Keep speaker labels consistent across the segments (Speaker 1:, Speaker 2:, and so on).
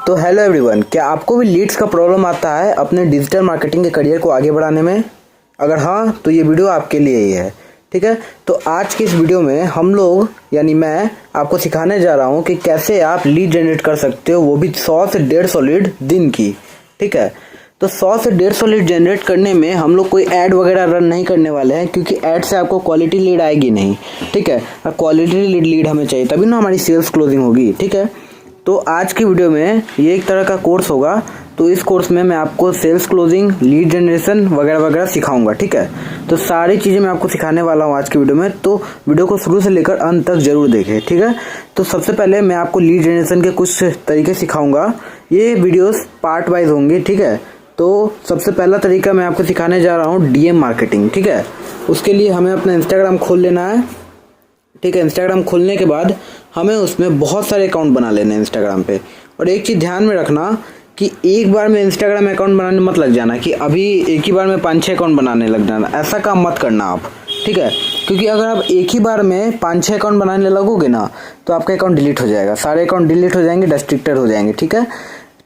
Speaker 1: तो hello everyone, क्या आपको भी लीड्स का प्रॉब्लम आता है अपने डिजिटल मार्केटिंग के करियर को आगे बढ़ाने में? अगर हाँ तो ये वीडियो आपके लिए ही है। ठीक है, तो आज की इस वीडियो में हम लोग यानी मैं आपको सिखाने जा रहा हूँ कि कैसे आप लीड जनरेट कर सकते हो, वो भी 100 से 150 लीड दिन की। ठीक है, तो 100 से 150 लीड जनरेट करने में हम लोग कोई ऐड वगैरह रन नहीं करने वाले हैं, क्योंकि ऐड से आपको क्वालिटी लीड आएगी नहीं। ठीक है, क्वालिटी लीड हमें चाहिए, तभी ना हमारी सेल्स क्लोजिंग होगी। ठीक है, तो आज की वीडियो में ये एक तरह का कोर्स होगा। तो इस कोर्स में मैं आपको सेल्स क्लोजिंग, लीड जनरेशन वगैरह वगैरह सिखाऊंगा। ठीक है, तो सारी चीज़ें मैं आपको सिखाने वाला हूँ आज की वीडियो में, तो वीडियो को शुरू से लेकर अंत तक जरूर देखें। ठीक है, तो सबसे पहले मैं आपको लीड जनरेशन के कुछ तरीके सिखाऊंगा। ये वीडियोस पार्ट वाइज होंगे। ठीक है, तो सबसे पहला तरीका मैं आपको सिखाने जा रहा हूँ डीएम मार्केटिंग। ठीक है, उसके लिए हमें अपना इंस्टाग्राम खोल लेना है। ठीक है, इंस्टाग्राम खोलने के बाद हमें उसमें बहुत सारे अकाउंट बना लेने हैं इंस्टाग्राम पे। और एक चीज़ ध्यान में रखना कि एक बार में इंस्टाग्राम अकाउंट बनाने मत लग जाना कि अभी एक ही बार में 5-6 अकाउंट बनाने लग जाना। ऐसा काम मत करना आप। ठीक है, क्योंकि अगर आप एक ही बार में 5-6 अकाउंट बनाने लगोगे ना तो आपका अकाउंट डिलीट हो जाएगा, सारे अकाउंट डिलीट हो जाएंगे, डिस्ट्रिक्टेड हो जाएंगे। ठीक है,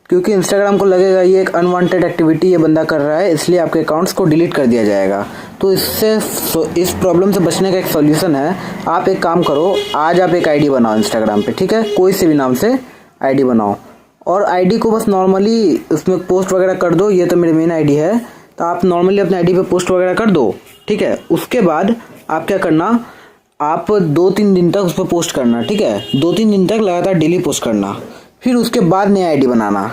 Speaker 1: क्योंकि इंस्टाग्राम को लगेगा ये एक अनवांटेड एक्टिविटी ये बंदा कर रहा है, इसलिए आपके अकाउंट्स को डिलीट कर दिया जाएगा। तो इस प्रॉब्लम से बचने का एक सॉल्यूशन है। आप एक काम करो, आज आप एक आईडी बनाओ इंस्टाग्राम पे। ठीक है, कोई से भी नाम से आईडी बनाओ और आईडी को बस नॉर्मली उसमें पोस्ट वगैरह कर दो। ये तो मेरी मेन आईडी है, तो आप नॉर्मली अपने आईडी पे पोस्ट वगैरह कर दो। ठीक है, उसके बाद आप क्या करना, आप 2-3 दिन तक उस पर पोस्ट करना। ठीक है, 2-3 दिन तक लगातार डेली पोस्ट करना, फिर उसके बाद नया आईडी बनाना।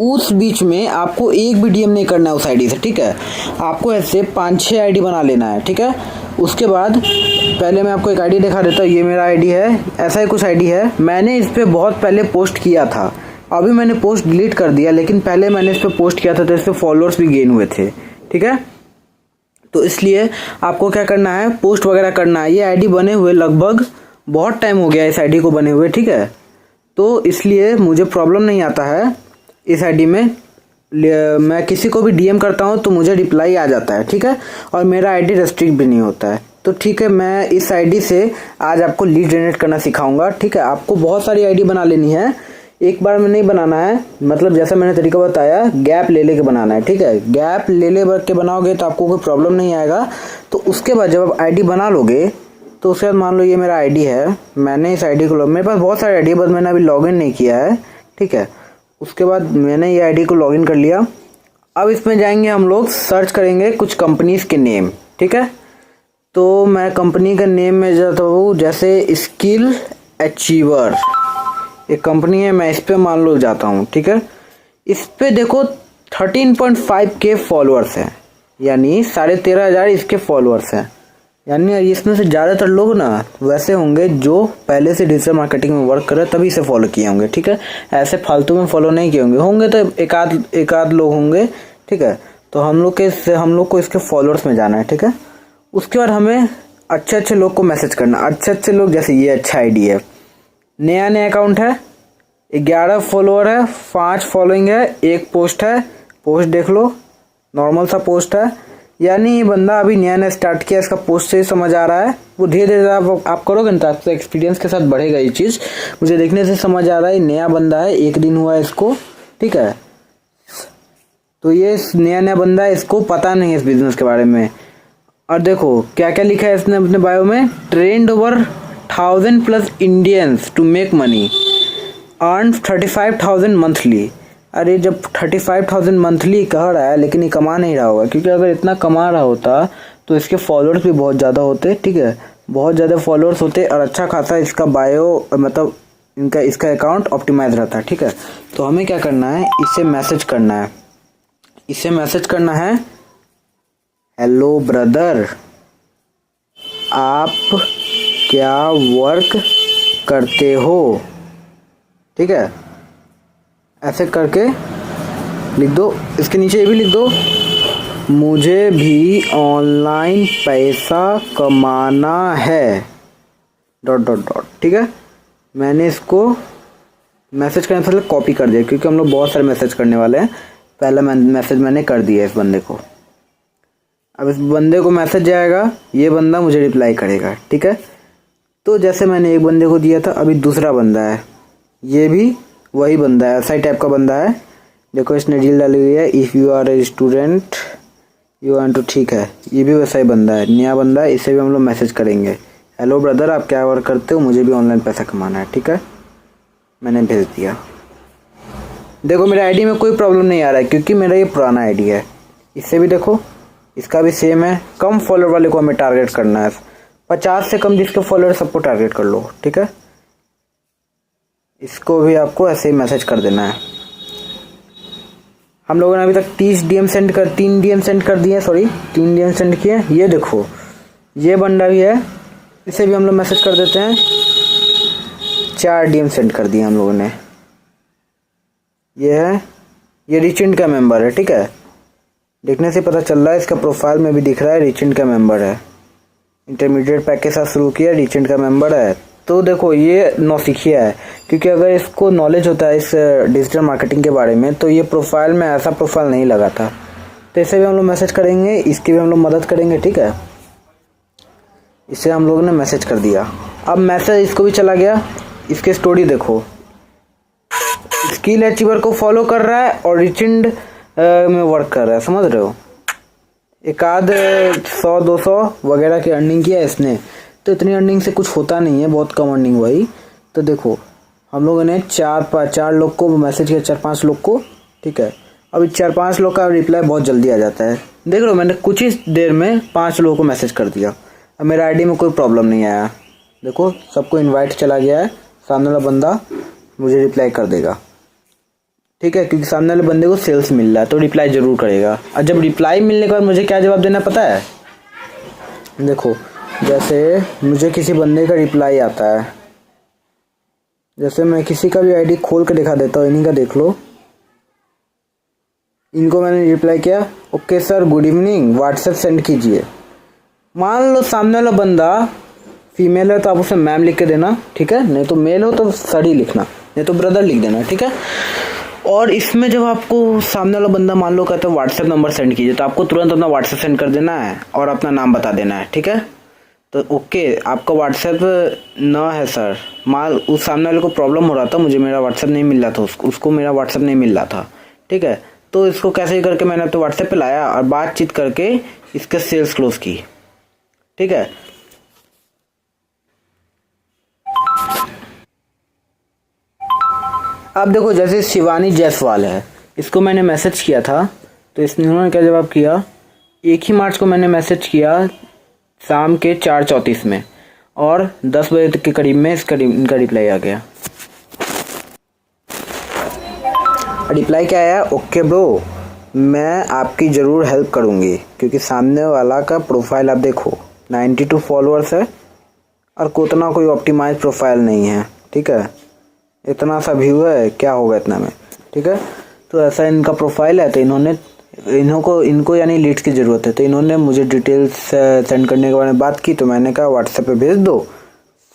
Speaker 1: उस बीच में आपको एक भी डीएम नहीं करना है उस आईडी से। ठीक है, आपको ऐसे 5-6 आईडी बना लेना है। ठीक है, उसके बाद पहले मैं आपको एक आईडी दिखा देता हूँ। ये मेरा आईडी है, ऐसा ही कुछ आईडी है। मैंने इस पर बहुत पहले पोस्ट किया था, अभी मैंने पोस्ट डिलीट कर दिया, लेकिन पहले मैंने इस पर पोस्ट किया था तो इस पर फॉलोअर्स भी गेन हुए थे। ठीक है, तो इसलिए आपको क्या करना है, पोस्ट वगैरह करना है। ये आईडी बने हुए लगभग बहुत टाइम हो गया इस आईडी को बने हुए। ठीक है, तो इसलिए मुझे प्रॉब्लम नहीं आता है इस आईडी में। मैं किसी को भी डीएम करता हूँ तो मुझे रिप्लाई आ जाता है। ठीक है, और मेरा आईडी रेस्ट्रिक्ट भी नहीं होता है। तो ठीक है, मैं इस आईडी से आज आपको लीड जनरेट करना सिखाऊंगा। ठीक है, आपको बहुत सारी आईडी बना लेनी है, एक बार में नहीं बनाना है। मतलब जैसा मैंने तरीका बताया, गैप ले लेके बनाना है। ठीक है, गैप ले के बनाओगे तो आपको कोई प्रॉब्लम नहीं आएगा। तो उसके बाद जब आप आईडी बना लोगे तो उसके बाद मान लो ये मेरा आईडी है, मैंने इस आईडी को, मेरे पास बहुत सारे आईडी है बस मैंने अभी लॉगिन नहीं किया है। ठीक है, उसके बाद मैंने ये आईडी को लॉगिन कर लिया। अब इसमें जाएंगे हम लोग, सर्च करेंगे कुछ कंपनीज के नेम। ठीक है, तो मैं कंपनी का नेम में जाता हूँ, जैसे स्किल अचीवर एक कंपनी है, मैं इस पे मान लो जाता हूँ। ठीक है, इस पे देखो 13.5K फॉलोअर्स हैं, यानी 13,500 इसके फॉलोअर्स हैं। यानी इसमें से ज़्यादातर लोग ना वैसे होंगे जो पहले से डिजिटल मार्केटिंग में वर्क कर रहे तभी से फॉलो किए होंगे। ठीक है, ऐसे फालतू में फॉलो नहीं किए होंगे तो एक आध लोग होंगे। ठीक है, तो हम लोग को इसके फॉलोअर्स में जाना है। ठीक है, उसके बाद हमें अच्छे अच्छे लोग को मैसेज करना। अच्छे लोग, जैसे ये अच्छा आईडी है, नया अकाउंट है, 11 फॉलोअर है, 5 फॉलोइंग है, 1 पोस्ट है। पोस्ट देख लो, नॉर्मल सा पोस्ट है, यानी ये बंदा अभी नया स्टार्ट किया, इसका पोस्ट से ही समझ आ रहा है। वो धीरे धीरे आप करोगे ना तो आपको एक्सपीरियंस के साथ बढ़ेगा ये चीज़। मुझे देखने से समझ आ रहा है नया बंदा है, 1 दिन हुआ है इसको। ठीक है, तो ये नया बंदा है, इसको पता नहीं है इस बिजनेस के बारे में। और देखो क्या क्या लिखा है इसने अपने बायो में, trained over 1000+ Indians to make money, earn 35,000 monthly. अरे जब 35,000 मंथली कह रहा है, लेकिन ये कमा नहीं रहा होगा, क्योंकि अगर इतना कमा रहा होता तो इसके फॉलोअर्स भी बहुत ज़्यादा होते। ठीक है, बहुत ज़्यादा फॉलोअर्स होते और अच्छा खासा इसका बायो, मतलब इसका अकाउंट ऑप्टिमाइज रहता है। ठीक है, तो हमें क्या करना है, इसे मैसेज करना है। इसे मैसेज करना है, हेलो ब्रदर, आप क्या वर्क करते हो? ठीक है, ऐसे करके लिख दो। इसके नीचे ये भी लिख दो, मुझे भी ऑनलाइन पैसा कमाना है ... ठीक है, मैंने इसको मैसेज करने से पहले कॉपी कर दिया, क्योंकि हम लोग बहुत सारे मैसेज करने वाले हैं। पहला मैसेज मैंने कर दिया इस बंदे को। अब इस बंदे को मैसेज जाएगा, ये बंदा मुझे रिप्लाई करेगा। ठीक है, तो जैसे मैंने एक बंदे को दिया था, अभी दूसरा बंदा है, ये भी वही बंदा है, ऐसा ही टाइप का बंदा है। देखो इसने डील डाली हुई है, if you are a student you want to, ठीक है, ये भी वैसा ही बंदा है, नया बंदा है। इसे भी हम लोग मैसेज करेंगे, हेलो ब्रदर आप क्या वर्क करते हो, मुझे भी ऑनलाइन पैसा कमाना है, ठीक है। मैंने भेज दिया। देखो मेरे आईडी में कोई प्रॉब्लम नहीं आ रहा है क्योंकि मेरा ये पुराना आईडी है। इससे भी देखो, इसका भी सेम है। कम फॉलोअर वाले को हमें टारगेट करना है, 50 से कम जिसके फॉलोअर सबको टारगेट कर लो, ठीक है। इसको भी आपको ऐसे ही मैसेज कर देना है। हम लोगों ने अभी तक 3 डीएम सेंड कर दिए, सॉरी 3 डीएम सेंड किए। ये देखो ये बंदा भी है, इसे भी हम लोग मैसेज कर देते हैं। 4 डीएम सेंड कर दिए हम लोगों ने। ये है, ये रिचेंट का मेंबर है, ठीक है। देखने से पता चल रहा है, इसका प्रोफाइल में भी दिख रहा है रिचेंट का मेंबर है। इंटरमीडिएट पैक के साथ शुरू किया, रिचेंट का मेंबर है। तो देखो ये नौसिखिया है, क्योंकि अगर इसको नॉलेज होता है इस डिजिटल मार्केटिंग के बारे में तो ये प्रोफाइल में ऐसा प्रोफाइल नहीं लगा था। तो इसे भी हम लोग मैसेज करेंगे, इसकी भी हम लोग मदद करेंगे, ठीक है। इसे हम लोगों ने मैसेज कर दिया। अब मैसेज इसको भी चला गया। इसकी स्टोरी देखो, स्किल अचीवर को फॉलो कर रहा है और रिचेंट में वर्क कर रहा है, समझ रहे हो। एक आध 100-200 वगैरह की अर्निंग किया इसने, तो इतनी अर्निंग से कुछ होता नहीं है, बहुत कम अर्निंग हुई। तो देखो हम लोगों ने 4 लोग को मैसेज किया, 4-5 लोग को, ठीक है। अभी 4-5 लोग का रिप्लाई बहुत जल्दी आ जाता है। देख लो मैंने कुछ ही देर में 5 लोगों को मैसेज कर दिया। अब मेरा आईडी में कोई प्रॉब्लम नहीं आया। देखो सबको इनवाइट चला गया है, सामने वाला बंदा मुझे रिप्लाई कर देगा, ठीक है, क्योंकि सामने वाले बंदे को सेल्स मिल रहा है तो रिप्लाई ज़रूर करेगा। और जब रिप्लाई मिलने के बाद मुझे क्या जवाब देना पता है। देखो जैसे मुझे किसी बंदे का रिप्लाई आता है, जैसे मैं किसी का भी आईडी खोल के दिखा देता हूँ, इन्हीं का देख लो। इनको मैंने रिप्लाई किया, okay sir good evening, WhatsApp send कीजिए। मान लो सामने वाला बंदा फीमेल है तो आप उसे मैम लिख के देना, ठीक है, नहीं तो मेल हो तो सर ही लिखना, नहीं तो ब्रदर लिख देना, ठीक है। और इसमें जब आपको सामने वाला बंदा मान लो कहता है व्हाट्सएप नंबर सेंड कीजिए, तो आपको तुरंत अपना व्हाट्सएप सेंड कर देना है और अपना नाम बता देना है, ठीक है। तो ओके आपका व्हाट्सएप ना है सर, मान उस सामने वाले को प्रॉब्लम हो रहा था, मुझे मेरा व्हाट्सएप नहीं मिल रहा था, उसको मेरा व्हाट्सएप नहीं मिल रहा था, ठीक है। तो इसको कैसे ही करके मैंने अपने व्हाट्सएप पे लाया और बातचीत करके इसके सेल्स क्लोज की, ठीक है। अब देखो जैसे शिवानी जायसवाल है, इसको मैंने मैसेज किया था तो इन्होंने क्या जवाब किया। 1 ही मार्च को मैंने मैसेज किया शाम के 4:34 में और 10 बजे तक के करीब में इनका रिप्लाई आ गया। रिप्लाई क्या आया, ओके ब्रो मैं आपकी ज़रूर हेल्प करूँगी, क्योंकि सामने वाला का प्रोफाइल आप देखो 92 फॉलोअर्स है और उतना कोई ऑप्टिमाइज प्रोफाइल नहीं है, ठीक है। इतना सा व्यू है, क्या होगा इतना में, ठीक है। तो ऐसा इनका प्रोफाइल है, तो इनको यानी लीड्स की ज़रूरत है, तो इन्होंने मुझे डिटेल्स सेंड करने के बारे में बात की। तो मैंने कहा व्हाट्सएप पे भेज दो,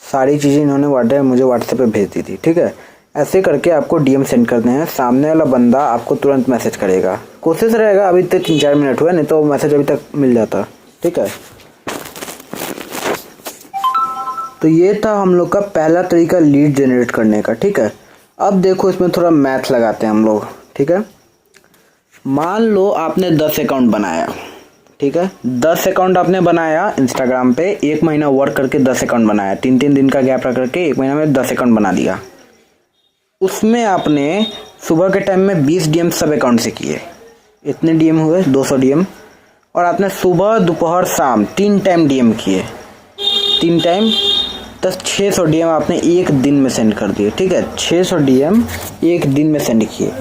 Speaker 1: सारी चीज़ें इन्होंने मुझे व्हाट्सएप पे भेज दी थी, ठीक है। ऐसे करके आपको डीएम सेंड करने हैं, सामने वाला बंदा आपको तुरंत मैसेज करेगा। कोशिश रहेगा, अभी तक 3-4 मिनट हुए, नहीं तो मैसेज अभी तक मिल जाता, ठीक है। तो ये था हम लोग का पहला तरीका लीड जनरेट करने का, ठीक है। अब देखो इसमें थोड़ा मैथ लगाते हैं हम लोग, ठीक है। मान लो आपने 10 अकाउंट बनाया, ठीक है, 10 अकाउंट आपने बनाया इंस्टाग्राम पे, 1 महीना वर्क करके 10 अकाउंट बनाया, 3-3 दिन का गैप रख करके 1 महीना में 10 अकाउंट बना दिया। उसमें आपने सुबह के टाइम में 20 डीएम सब अकाउंट से किए, इतने डीएम हुए 200 डीएम। और आपने सुबह दोपहर शाम 3 टाइम डीएम किए, 3 टाइम, तो 600 डीएम आपने एक दिन में सेंड कर दिए, ठीक है। 600 डीएम एक दिन में सेंड किए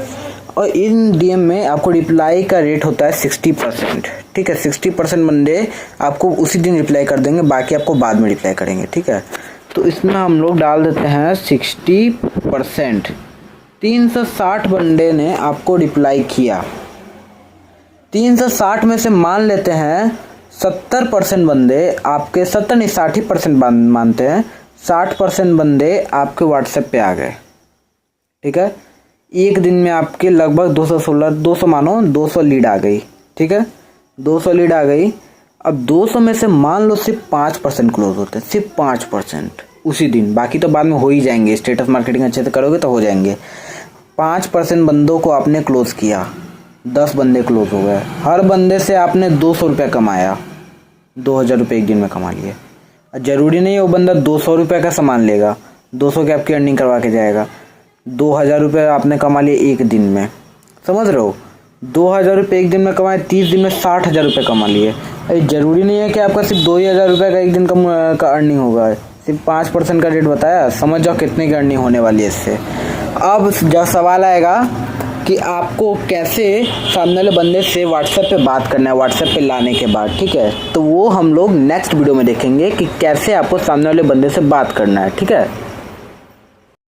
Speaker 1: और इन डीएम में आपको रिप्लाई का रेट होता है 60%, ठीक है। 60% बंदे आपको उसी दिन रिप्लाई कर देंगे, बाकी आपको बाद में रिप्लाई करेंगे, ठीक है। तो इसमें हम लोग डाल देते हैं 60%। 360 बंदे ने आपको रिप्लाई किया, 360 में से मान लेते हैं 70% बंदे आपके, 70 नहीं 60% मानते हैं, 60% बंदे आपके व्हाट्सएप पे आ गए, ठीक है। एक दिन में आपके लगभग 200 मानो 200 लीड आ गई, ठीक है, 200 लीड आ गई। अब 200 में से मान लो सिर्फ 5% क्लोज होते हैं, सिर्फ 5% उसी दिन, बाकी तो बाद में हो ही जाएंगे, स्टेटस मार्केटिंग अच्छे से करोगे तो हो जाएंगे। 5% बंदों को आपने क्लोज़ किया, 10 बंदे क्लोज़ हो गए, हर बंदे से आपने 200 रुपये कमाया, 2000 रुपये एक दिन में कमा लिए। ज़रूरी नहीं है वो बंदा 200 रुपये का सामान लेगा, 200 की आपकी अर्निंग करवा के जाएगा। 2000 रुपये आपने कमा लिए एक दिन में, समझ रहे हो? 2000 रुपये एक दिन में कमाए, 30 दिन में 60,000 रुपये कमा लिए। अरे ज़रूरी नहीं है कि आपका सिर्फ 2000 रुपये का एक दिन का अर्निंग होगा, सिर्फ 5% का रेट बताया, समझ जाओ कितने की अर्निंग होने वाली है इससे। अब जब सवाल आएगा कि आपको कैसे सामने वाले बंदे से व्हाट्सएप पे बात करना है व्हाट्सएप पे लाने के बाद, ठीक है? तो वो हम लोग नेक्स्ट वीडियो में देखेंगे कि कैसे आपको सामने वाले बंदे से बात करना है, ठीक है?